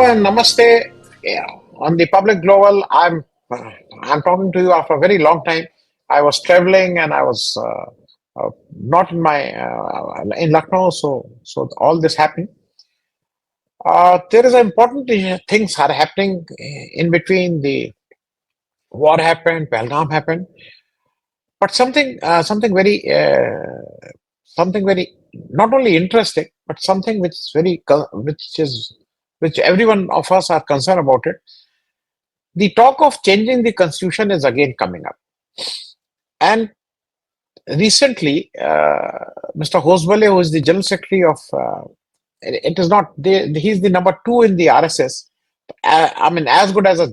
and namaste. Yeah, on the public global, I'm talking to you after a very long time. I was traveling and I was not in my in Lucknow, so all this happened. There is important things are happening in between. The war happened, Pahalgam happened, but something very not only interesting, but something which is which every one of us are concerned about it. The talk of changing the constitution is again coming up. And recently, Mr. Hosabale, who is the general secretary of, it is not, he's the number two in the RSS. I mean, as good as a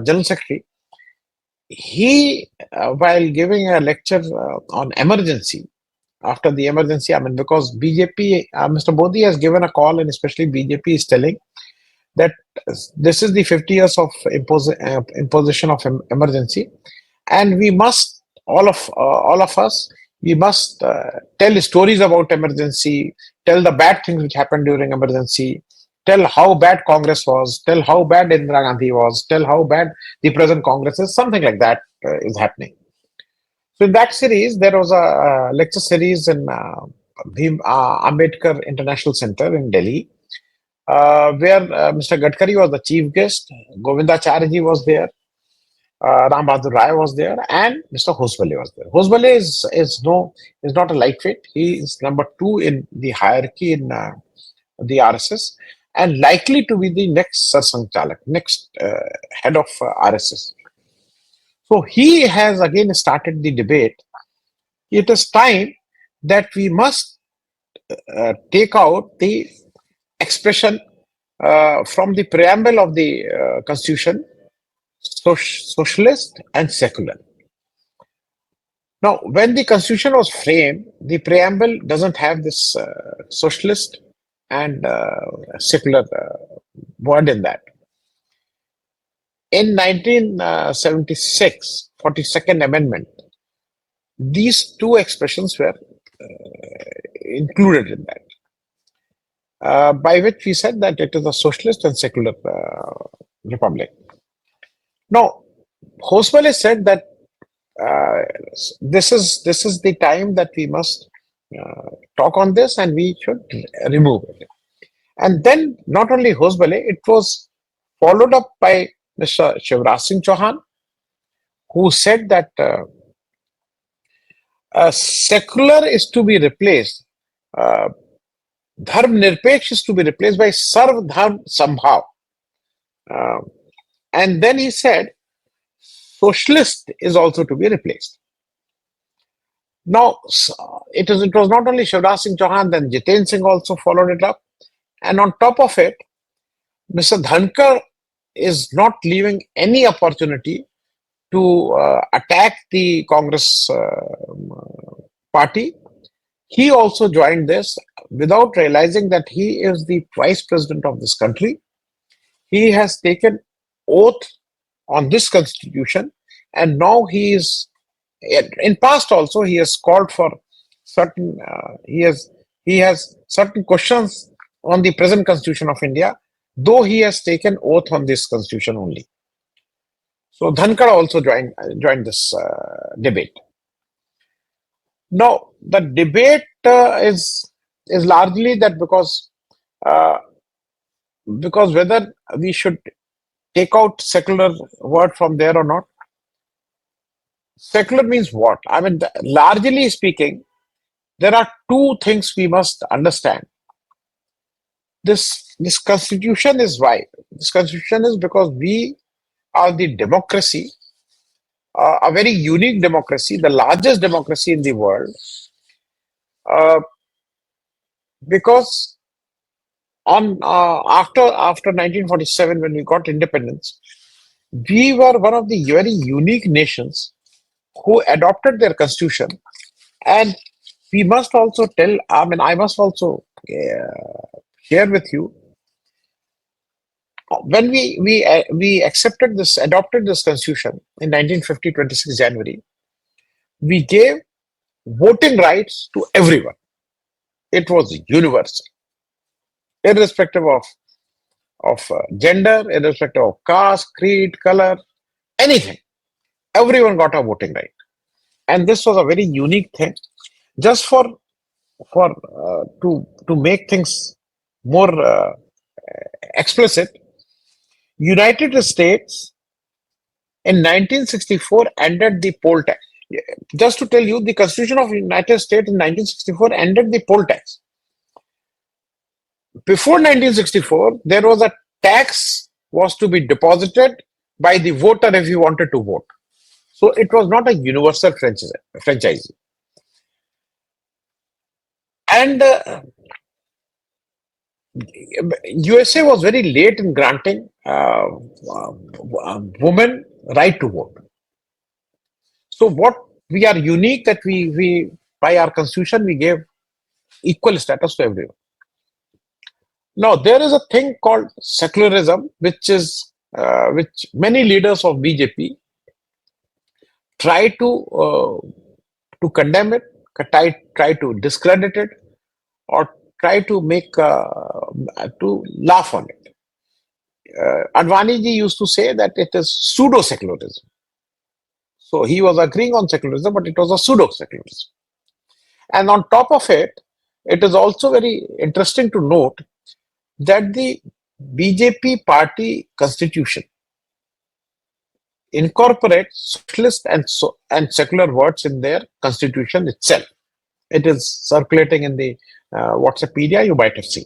general secretary. He, while giving a lecture on emergency, after the emergency, I mean, because BJP, Mr. Modi has given a call, and especially BJP is telling that this is the 50 years of imposition of emergency, and we must all of us we must tell stories about emergency, tell the bad things which happened during emergency, tell how bad Congress was, tell how bad Indira Gandhi was, tell how bad the present Congress is. Something like that is happening. So in that series, there was a lecture series in Ambedkar International Center in Delhi, where Mr. Gadkari was the chief guest, Govindacharya was there, Ram Bahadur Rai was there, and Mr. Hosabale was there. Hosabale is not a lightweight. He is number two in the hierarchy in the RSS, and likely to be the next Sarsanchalak, next head of RSS. So he has again started the debate. It is time that we must take out the expression from the preamble of the Constitution, socialist and secular. Now, when the Constitution was framed, the preamble doesn't have this socialist and secular word in that. In 1976, 42nd Amendment, these two expressions were included in that, by which we said that it is a socialist and secular republic. Now, Hosabale said that this is the time that we must talk on this, and we should remove it. And then not only Hosabale, it was followed up by Mr. Shivraj Singh Chauhan, who said that secular is to be replaced, dharm nirpeksh is to be replaced by sarv dharm sambhav. And then he said socialist is also to be replaced. Now, it was not only Shivraj Singh Chauhan, then Jiten Singh also followed it up. And on top of it, Mr. Dhankar is not leaving any opportunity to attack the Congress party. He also joined this without realizing that he is the vice president of this country. He has taken oath on this constitution, and now he is, in past also he has called for certain he has certain questions on the present constitution of India, though he has taken oath on this constitution only. So Dhankar also joined this debate. Now the debate is largely that because whether we should take out secular word from there or not. Secular means what? I mean, largely speaking, there are two things we must understand. This constitution is why. This constitution is because we are the democracy, a very unique democracy, the largest democracy in the world, because after 1947, when we got independence, we were one of the very unique nations who adopted their constitution. And we must also I must also share with you, when we adopted this constitution in 1950, 26 January, we gave voting rights to everyone. It was universal, irrespective of of gender, irrespective of caste, creed, color, anything. Everyone got a voting right. And this was a very unique thing. Just to make things more explicit, United States in 1964 ended the poll tax. Just to tell you, the Constitution of the United States in 1964 ended the poll tax. Before 1964, there was a tax was to be deposited by the voter if he wanted to vote. So it was not a universal franchise. And USA was very late in granting women right to vote. So what we are unique that we by our constitution we gave equal status to everyone. Now there is a thing called secularism, which many leaders of BJP try to condemn it, try to discredit it, or try to make to laugh on it. Advani ji used to say that it is pseudo secularism. So he was agreeing on secularism, but it was a pseudo secularism. And on top of it, it is also very interesting to note that the BJP party constitution incorporates socialist and secular words in their constitution itself. It is circulating in the Whatsappedia, you might have seen.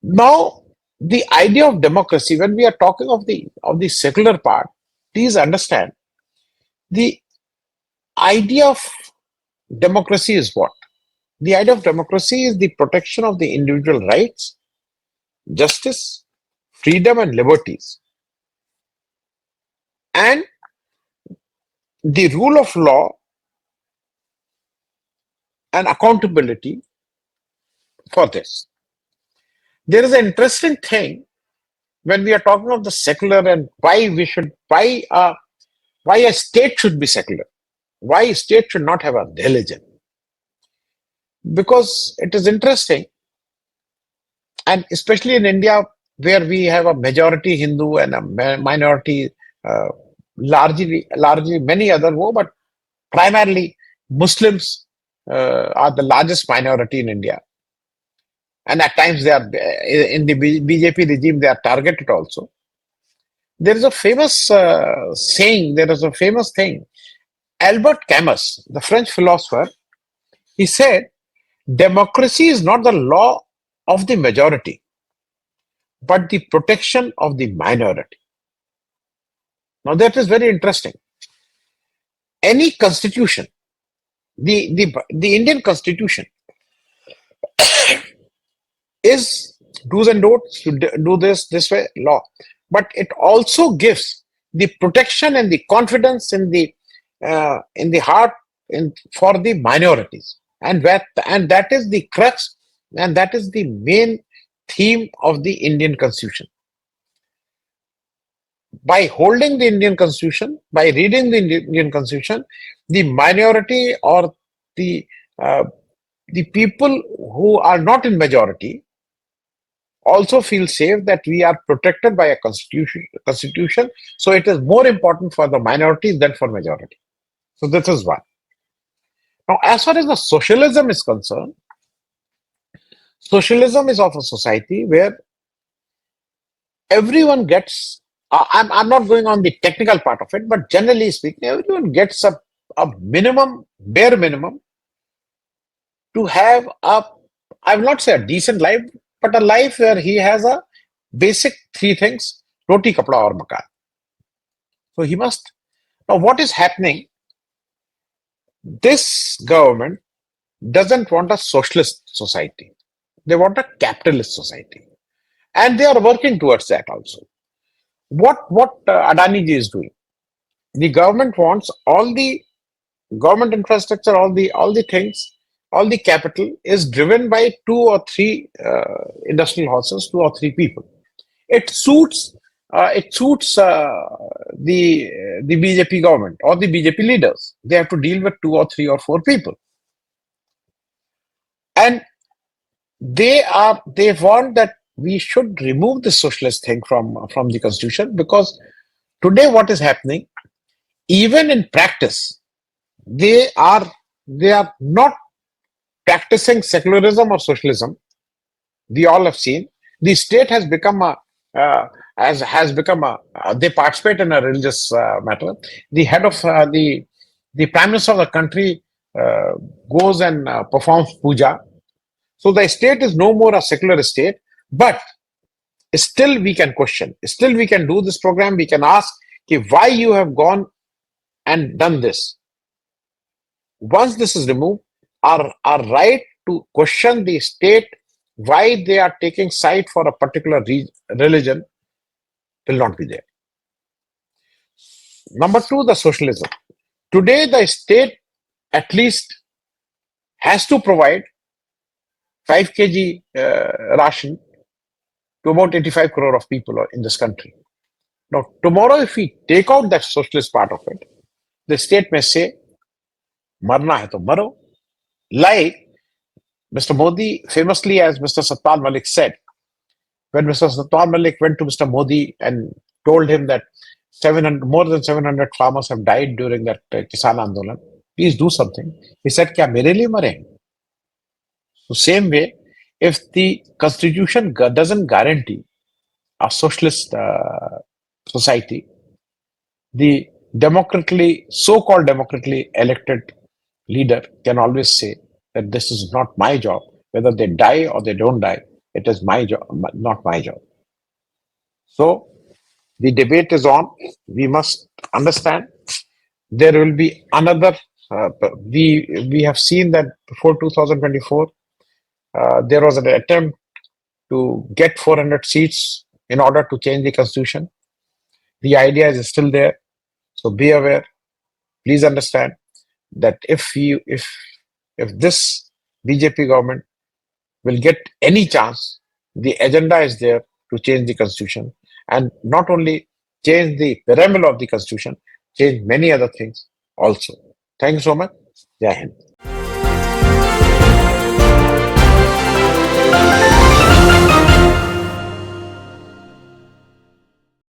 Now, the idea of democracy, when we are talking of the secular part, please understand the idea of democracy is what? The idea of democracy is the protection of the individual rights, justice, freedom, and liberties, and the rule of law and accountability for this. There is an interesting thing when we are talking of the secular and why a state should be secular, why a state should not have a religion. Because it is interesting, and especially in India, where we have a majority Hindu and a minority, largely many other, but primarily Muslims are the largest minority in India. And at times they are in the BJP regime, they are targeted also. There is a famous saying, there is a famous thing. Albert Camus, the French philosopher, he said, democracy is not the law of the majority, but the protection of the minority. Now that is very interesting. Any constitution, the Indian constitution is do's and don'ts, to do this way, law, but it also gives the protection and the confidence in the heart for the minorities, and that is the crux, and that is the main theme of the Indian constitution. By holding the Indian constitution, by reading the Indian constitution, the minority or the people who are not in majority also feel safe that we are protected by a constitution. So it is more important for the minorities than for majority. So this is one. Now, as far as the socialism is concerned, socialism is of a society where everyone gets, I'm not going on the technical part of it, but generally speaking, everyone gets a bare minimum to have I will not say a decent life, but a life where he has a basic three things: roti, kapda, or makan. So he must. Now, what is happening? This government doesn't want a socialist society. They want a capitalist society, and they are working towards that also. What Adani ji is doing? The government wants all the government infrastructure, all the things. All the capital is driven by 2 or 3 industrial horses, 2 or 3 people. It suits the BJP government or the BJP leaders. They have to deal with 2 or 3 or 4 people, and they want that we should remove the socialist thing from the constitution, because today what is happening, even in practice, they are they are not practicing secularism or socialism. We all have seen the state has become a as has become a they participate in a religious matter. The head of the prime minister of the country uh, goes and performs puja. So the state is no more a secular state, but still we can question, still we can do this program, we can ask, okay, why you have gone and done this. Once this is removed, our right to question the state why they are taking side for a particular religion will not be there. Number two, the socialism. Today, the state at least has to provide 5 kg ration to about 85 crore of people in this country. Now, tomorrow, if we take out that socialist part of it, the state may say, marna hai to maro. Like Mr. Modi, famously, as Mr. Satpal Malik said, when Mr. Satpal Malik went to Mr. Modi and told him that 700, more than 700 farmers have died during that Kisan Andolan, please do something. He said, kya mere liye mare? So same way, if the constitution doesn't guarantee a socialist society, the democratically, so-called democratically elected leader can always say that this is not my job. Whether they die or they don't die, it is my job, not my job. So the debate is on. We must understand there will be another. We have seen that before 2024, there was an attempt to get 400 seats in order to change the constitution. The idea is still there. So be aware. Please understand that if this BJP government will get any chance, the agenda is there to change the constitution, and not only change the preamble of the constitution, change many other things also. Thank you so much. Jai Hind.